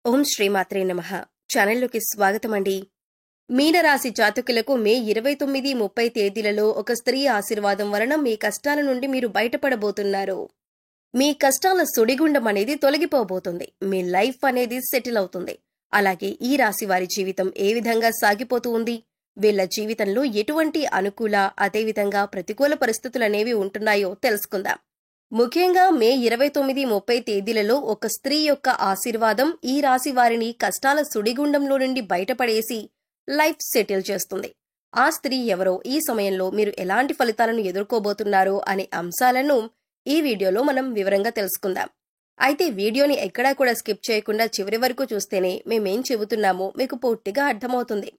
ఓం శ్రీమాత్రే నమః. ఛానల్లోకి స్వాగతమండి. మీనరాశి జాతకులకు మే 29, 30 తేదీలలో ఒక స్త్రీ ఆశీర్వాదం వలన మీ కష్టాల నుండి మీరు బయటపడబోతున్నారు. మీ కష్టాల సుడిగుండం అనేది తొలగిపోబోతుంది. మీ లైఫ్ అనేది సెటిల్ అవుతుంది. అలాగే ఈ రాశి వారి జీవితం ఏ విధంగా సాగిపోతూ ఉంది, వీళ్ల జీవితంలో ఎటువంటి అనుకూల అదేవిధంగా ప్రతికూల పరిస్థితులనేవి ఉంటున్నాయో తెలుసుకుందాం. ముఖ్యంగా మే 29, 30 తేదీలలో ఒక స్త్రీ యొక్క ఆశీర్వాదం ఈ రాశి వారిని కష్టాల సుడిగుండంలో నుండి బయటపడేసి లైఫ్ సెటిల్ చేస్తుంది. ఆ స్త్రీ ఎవరో, ఈ సమయంలో మీరు ఎలాంటి ఫలితాలను ఎదుర్కోబోతున్నారో అనే అంశాలను ఈ వీడియోలో మనం వివరంగా తెలుసుకుందాం. అయితే వీడియోని ఎక్కడా కూడా స్కిప్ చేయకుండా చివరి వరకు చూస్తేనే మేమేం చెబుతున్నామో మీకు పూర్తిగా అర్థమవుతుంది.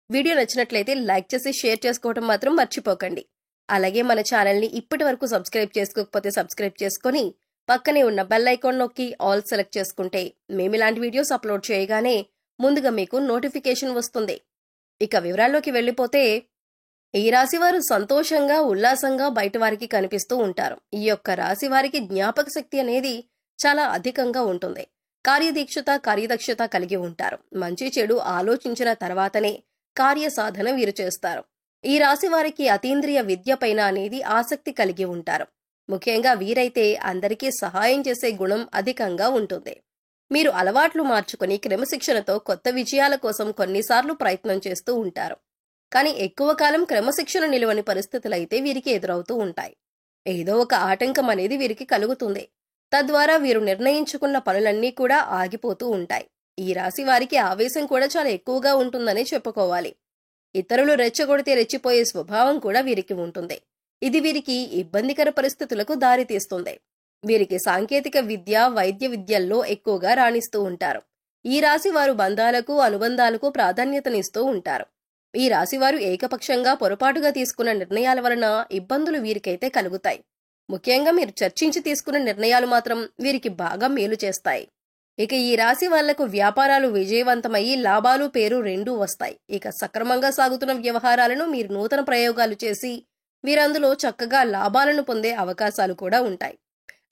వీడియో నచ్చినట్లయితే లైక్ చేసి షేర్ చేసుకోవడం మాత్రం మర్చిపోకండి. అలాగే మన ఛానల్ని ఇప్పటి వరకు సబ్స్క్రైబ్ చేసుకోకపోతే సబ్స్క్రైబ్ చేసుకుని పక్కనే ఉన్న బెల్ ఐకాన్ నొక్కి ఆల్ సెలెక్ట్ చేసుకుంటే మేము ఇలాంటి వీడియోస్ అప్లోడ్ చేయగానే ముందుగా మీకు నోటిఫికేషన్ వస్తుంది. ఇక వివరాల్లోకి వెళ్ళిపోతే, ఈ రాశి వారు సంతోషంగా ఉల్లాసంగా బయట వారికి కనిపిస్తూ ఉంటారు. ఈ యొక్క రాశి వారికి జ్ఞాపక శక్తి అనేది చాలా అధికంగా ఉంటుంది. కార్యదక్షత కలిగి ఉంటారు. మంచి చెడు ఆలోచించిన తర్వాతనే కార్యసాధన వీరు చేస్తారు. ఈ రాశి వారికి అతీంద్రియ విద్య పైన అనేది ఆసక్తి కలిగి ఉంటారు. ముఖ్యంగా వీరైతే అందరికీ సహాయం చేసే గుణం అధికంగా ఉంటుంది. మీరు అలవాట్లు మార్చుకుని క్రమశిక్షణతో కొత్త విజయాల కోసం కొన్నిసార్లు ప్రయత్నం చేస్తూ ఉంటారు. కానీ ఎక్కువ కాలం క్రమశిక్షణ నిలువని పరిస్థితులైతే వీరికి ఎదురవుతూ ఉంటాయి. ఏదో ఒక ఆటంకం అనేది వీరికి కలుగుతుంది. తద్వారా వీరు నిర్ణయించుకున్న పనులన్నీ కూడా ఆగిపోతూ ఉంటాయి. ఈ రాశి వారికి ఆవేశం కూడా చాలా ఎక్కువగా ఉంటుందనే చెప్పుకోవాలి. ఇతరులు రెచ్చగొడితే రెచ్చిపోయే స్వభావం కూడా వీరికి ఉంటుంది. ఇది వీరికి ఇబ్బందికర పరిస్థితులకు దారితీస్తుంది. వీరికి సాంకేతిక విద్య, వైద్య విద్యల్లో ఎక్కువగా రాణిస్తూ ఉంటారు. ఈ రాశి వారు బంధాలకు, అనుబంధాలకు ప్రాధాన్యతనిస్తూ ఉంటారు. ఈ రాశివారు ఏకపక్షంగా పొరపాటుగా తీసుకున్న నిర్ణయాల వలన ఇబ్బందులు వీరికైతే కలుగుతాయి. ముఖ్యంగా మీరు చర్చించి తీసుకున్న నిర్ణయాలు మాత్రం వీరికి బాగా మేలు చేస్తాయి. ఇక ఈ రాశి వాళ్లకు వ్యాపారాలు విజయవంతమయ్యి లాభాలు, పేరు రెండూ వస్తాయి. ఇక సక్రమంగా సాగుతున్న వ్యవహారాలను మీరు నూతన ప్రయోగాలు చేసి వీరందులో చక్కగా లాభాలను పొందే అవకాశాలు కూడా ఉంటాయి.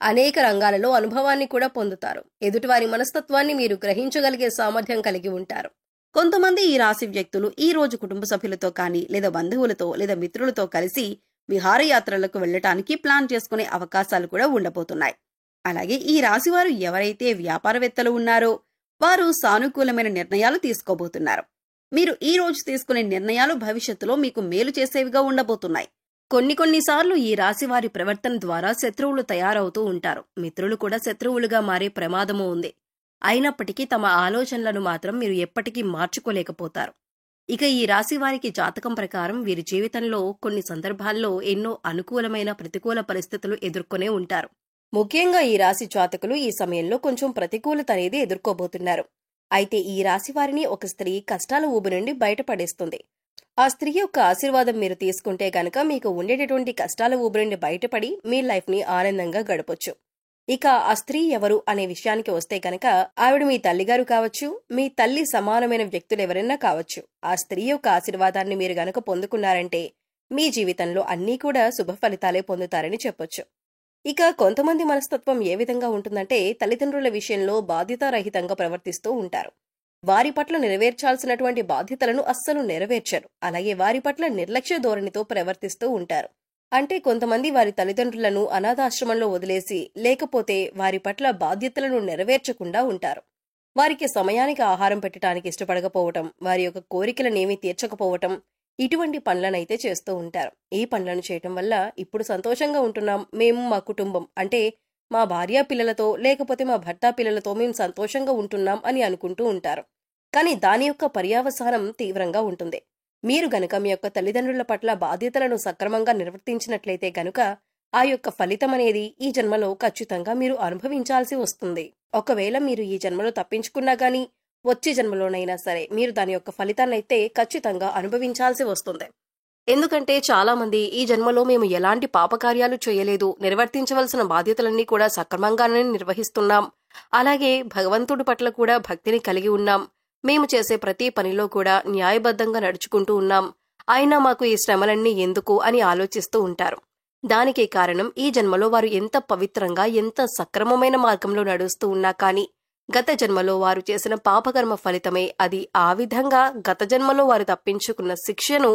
అనేక రంగాలలో అనుభవాన్ని కూడా పొందుతారు. ఎదుటివారి మనస్తత్వాన్ని మీరు గ్రహించగలిగే సామర్థ్యం కలిగి ఉంటారు. కొంతమంది ఈ రాశి వ్యక్తులు ఈ రోజు కుటుంబ సభ్యులతో కానీ లేదా బంధువులతో లేదా మిత్రులతో కలిసి విహారయాత్రలకు వెళ్లటానికి ప్లాన్ చేసుకునే అవకాశాలు కూడా ఉండబోతున్నాయి. అలాగే ఈ రాశివారు ఎవరైతే వ్యాపారవేత్తలు ఉన్నారో వారు సానుకూలమైన నిర్ణయాలు తీసుకోబోతున్నారు. మీరు ఈ రోజు తీసుకునే నిర్ణయాలు భవిష్యత్తులో మీకు మేలు చేసేవిగా ఉండబోతున్నాయి. కొన్నిసార్లు ఈ రాశివారి ప్రవర్తన ద్వారా శత్రువులు తయారవుతూ ఉంటారు. మిత్రులు కూడా శత్రువులుగా మారే ప్రమాదము ఉంది. అయినప్పటికీ తమ ఆలోచనలను మాత్రం మీరు ఎప్పటికీ మార్చుకోలేకపోతారు. ఇక ఈ రాశివారికి జాతకం ప్రకారం వీరి జీవితంలో కొన్ని సందర్భాల్లో ఎన్నో అనుకూలమైన ప్రతికూల పరిస్థితులు ఎదుర్కొనే ఉంటారు. ముఖ్యంగా ఈ రాశి జాతకులు ఈ సమయంలో కొంచెం ప్రతికూలత అనేది ఎదుర్కోబోతున్నారు. అయితే ఈ రాశి వారిని ఒక స్త్రీ కష్టాల ఊబి నుండి బయటపడేస్తుంది. ఆ స్త్రీ యొక్క ఆశీర్వాదం మీరు తీసుకుంటే గనక మీకు ఉండేటటువంటి కష్టాల ఊబి నుండి బయటపడి మీ లైఫ్ ని ఆనందంగా గడపొచ్చు. ఇక ఆ స్త్రీ ఎవరు అనే విషయానికి వస్తే గనక ఆవిడ మీ తల్లిగారు కావచ్చు, మీ తల్లి సమానమైన వ్యక్తులు ఎవరైనా కావచ్చు. ఆ స్త్రీ యొక్క ఆశీర్వాదాన్ని మీరు గనక పొందుకున్నారంటే మీ జీవితంలో అన్నీ కూడా శుభ ఫలితాలే పొందుతారని చెప్పొచ్చు. ఇక కొంతమంది మనస్తత్వం ఏ విధంగా ఉంటుందంటే, తల్లిదండ్రుల విషయంలో బాధ్యతారహితంగా ప్రవర్తిస్తూ ఉంటారు. వారి పట్ల నెరవేర్చాల్సినటువంటి బాధ్యతలను అస్సలు నెరవేర్చరు. అలాగే వారి పట్ల నిర్లక్ష్య ధోరణితో ప్రవర్తిస్తూ ఉంటారు. అంటే కొంతమంది వారి తల్లిదండ్రులను అనాథాశ్రమంలో వదిలేసి లేకపోతే వారి పట్ల బాధ్యతలను నెరవేర్చకుండా ఉంటారు. వారికి సమయానికి ఆహారం పెట్టడానికి ఇష్టపడకపోవటం, వారి యొక్క కోరికలనేమీ తీర్చకపోవటం, ఇటువంటి పనులనైతే చేస్తూ ఉంటారు. ఈ పనులను చేయటం వల్ల ఇప్పుడు సంతోషంగా ఉంటున్నాం, మేము మా కుటుంబం అంటే మా భార్య పిల్లలతో లేకపోతే మా భర్త పిల్లలతో మేము సంతోషంగా ఉంటున్నాం అని అనుకుంటూ ఉంటారు. కానీ దాని యొక్క పర్యవసానం తీవ్రంగా ఉంటుంది. మీరు గనుక మీ యొక్క తల్లిదండ్రుల పట్ల బాధ్యతలను సక్రమంగా నిర్వర్తించినట్లయితే గనుక ఆ యొక్క ఫలితం అనేది ఈ జన్మలో ఖచ్చితంగా మీరు అనుభవించాల్సి వస్తుంది. ఒకవేళ మీరు ఈ జన్మలో తప్పించుకున్నా గానీ వచ్చే జన్మలోనైనా సరే మీరు దాని యొక్క ఫలితాన్నైతే ఖచ్చితంగా అనుభవించాల్సి వస్తుంది. ఎందుకంటే చాలా మంది ఈ జన్మలో మేము ఎలాంటి పాపకార్యాలు చేయలేదు, నిర్వర్తించవలసిన బాధ్యతలన్నీ కూడా సక్రమంగానే నిర్వహిస్తున్నాం, అలాగే భగవంతుడి పట్ల కూడా భక్తిని కలిగి ఉన్నాం, మేము చేసే ప్రతి పనిలో కూడా న్యాయబద్ధంగా నడుచుకుంటూ ఉన్నాం, అయినా మాకు ఈ శ్రమలన్నీ ఎందుకు అని ఆలోచిస్తూ ఉంటారు. దానికి కారణం ఈ జన్మలో వారు ఎంత పవిత్రంగా ఎంత సక్రమమైన మార్గంలో నడుస్తూ ఉన్నా కానీ గత జన్మలో వారు చేసిన పాపకర్మ ఫలితమే అది. ఆ విధంగా గత జన్మలో వారు తప్పించుకున్న శిక్షను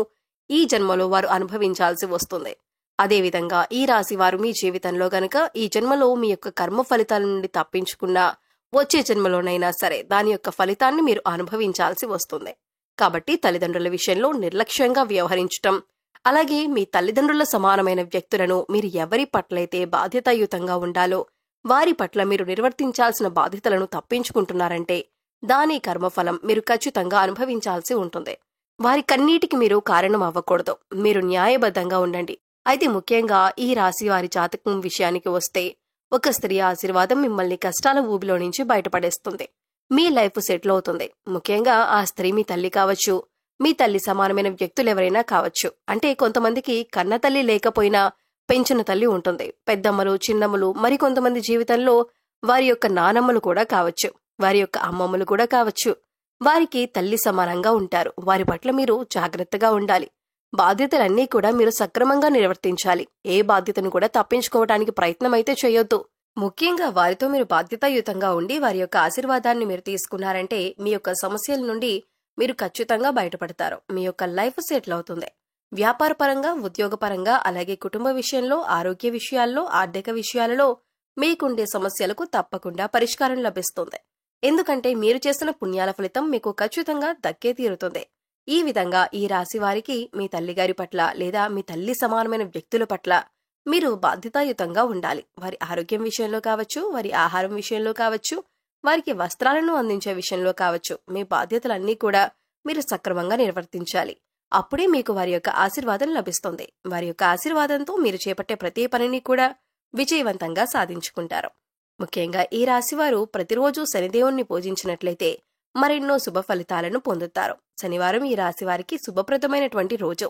ఈ జన్మలో వారు అనుభవించాల్సి వస్తుంది. అదేవిధంగా ఈ రాశి వారు మీ జీవితంలో గనక ఈ జన్మలో మీ యొక్క కర్మ ఫలితాల నుండి తప్పించుకున్నా వచ్చే జన్మలోనైనా సరే దాని యొక్క ఫలితాన్ని మీరు అనుభవించాల్సి వస్తుంది. కాబట్టి తల్లిదండ్రుల విషయంలో నిర్లక్ష్యంగా వ్యవహరించటం, అలాగే మీ తల్లిదండ్రుల సమానమైన వ్యక్తులను మీరు ఎవరి పట్లయితే బాధ్యతాయుతంగా ఉండాలో వారి పట్ల మీరు నిర్వర్తించాల్సిన బాధ్యతలను తప్పించుకుంటున్నారంటే దాని కర్మఫలం మీరు ఖచ్చితంగా అనుభవించాల్సి ఉంటుంది. వారి కన్నీటికి మీరు కారణం అవ్వకూడదు. మీరు న్యాయబద్ధంగా ఉండండి. అయితే ముఖ్యంగా ఈ రాశి వారి జాతకం విషయానికి వస్తే ఒక స్త్రీ ఆశీర్వాదం మిమ్మల్ని కష్టాల ఊబిలో నుంచి బయటపడేస్తుంది. మీ లైఫ్ సెటిల్ అవుతుంది. ముఖ్యంగా ఆ స్త్రీ మీ తల్లి కావచ్చు, మీ తల్లి సమానమైన వ్యక్తులెవరైనా కావచ్చు. అంటే కొంతమందికి కన్న తల్లి లేకపోయినా పెంచిన తల్లి ఉంటుంది. పెద్దమ్మలు, చిన్నమ్మలు, మరికొంతమంది జీవితంలో వారి యొక్క నానమ్మలు కూడా కావచ్చు, వారి యొక్క అమ్మమ్మలు కూడా కావచ్చు. వారికి తల్లి సమానంగా ఉంటారు. వారి పట్ల మీరు జాగ్రత్తగా ఉండాలి. బాధ్యతలన్నీ కూడా మీరు సక్రమంగా నిర్వర్తించాలి. ఏ బాధ్యతను కూడా తప్పించుకోవడానికి ప్రయత్నం అయితే చేయొద్దు. ముఖ్యంగా వారితో మీరు బాధ్యతాయుతంగా ఉండి వారి యొక్క ఆశీర్వాదాన్ని మీరు తీసుకున్నారంటే మీ యొక్క సమస్యల నుండి మీరు ఖచ్చితంగా బయటపడతారు. మీ యొక్క లైఫ్ సెటిల్ అవుతుంది. వ్యాపార పరంగా, ఉద్యోగపరంగా, అలాగే కుటుంబ విషయంలో, ఆరోగ్య విషయాల్లో, ఆర్థిక విషయాలలో మీకుండే సమస్యలకు తప్పకుండా పరిష్కారం లభిస్తుంది. ఎందుకంటే మీరు చేసిన పుణ్యాల ఫలితం మీకు ఖచ్చితంగా దక్కే తీరుతుంది. ఈ విధంగా ఈ రాశి వారికి మీ తల్లిగారి పట్ల లేదా మీ తల్లి సమానమైన వ్యక్తుల పట్ల మీరు బాధ్యతాయుతంగా ఉండాలి. వారి ఆరోగ్యం విషయంలో కావచ్చు, వారి ఆహారం విషయంలో కావచ్చు, వారికి వస్త్రాలను అందించే విషయంలో కావచ్చు, మీ బాధ్యతలన్నీ కూడా మీరు సక్రమంగా నిర్వర్తించాలి. అప్పుడే మీకు వారి యొక్క ఆశీర్వాదం లభిస్తుంది. వారి యొక్క ఆశీర్వాదంతో మీరు చేపట్టే ప్రతి పనిని కూడా విజయవంతంగా సాధించుకుంటారు. ముఖ్యంగా ఈ రాశివారు ప్రతిరోజు శనిదేవుణ్ణి పూజించినట్లయితే మరెన్నో శుభ ఫలితాలను పొందుతారు. శనివారం ఈ రాశి వారికి శుభప్రదమైనటువంటి రోజు.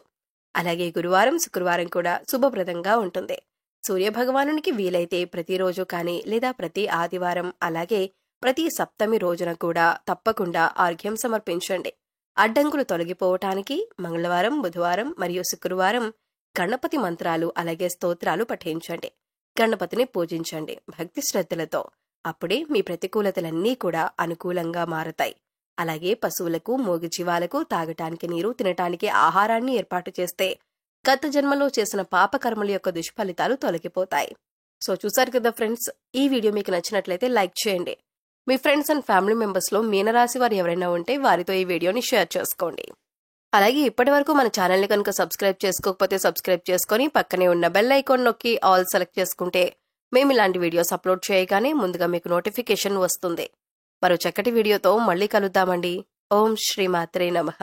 అలాగే గురువారం, శుక్రవారం కూడా శుభప్రదంగా ఉంటుంది. సూర్యభగవానునికి వీలైతే ప్రతిరోజు కానీ లేదా ప్రతి ఆదివారం, అలాగే ప్రతి సప్తమి రోజున కూడా తప్పకుండా ఆర్ఘ్యం సమర్పించండి. అడ్డంకులు తొలగిపోవటానికి మంగళవారం, బుధవారం మరియు శుక్రవారం గణపతి మంత్రాలు అలాగే స్తోత్రాలు పఠించండి. గణపతిని పూజించండి భక్తి శ్రద్ధలతో. అప్పుడే మీ ప్రతికూలతలన్నీ కూడా అనుకూలంగా మారతాయి. అలాగే పశువులకు, మూగజీవాలకు తాగటానికి నీరు, తినటానికి ఆహారాన్ని ఏర్పాటు చేస్తే గత జన్మలో చేసిన పాపకర్మల యొక్క దుష్ఫలితాలు తొలగిపోతాయి. సో చూసారు కదా ఫ్రెండ్స్, ఈ వీడియో మీకు నచ్చినట్లయితే లైక్ చేయండి. మీ ఫ్రెండ్స్ అండ్ ఫ్యామిలీ మెంబర్స్ లో మీనరాశి వారు ఎవరైనా ఉంటే వారితో ఈ వీడియోని షేర్ చేసుకోండి. అలాగే ఇప్పటి వరకు మన ఛానల్ని కనుక సబ్స్క్రైబ్ చేసుకోకపోతే సబ్స్క్రైబ్ చేసుకుని పక్కనే ఉన్న బెల్ ఐకాన్ నొక్కి ఆల్ సెలెక్ట్ చేసుకుంటే మేము ఇలాంటి వీడియోస్ అప్లోడ్ చేయగానే ముందుగా మీకు నోటిఫికేషన్ వస్తుంది. మరో చక్కటి వీడియోతో మళ్ళీ కలుద్దామండి. ఓం శ్రీమాత్రే నమః.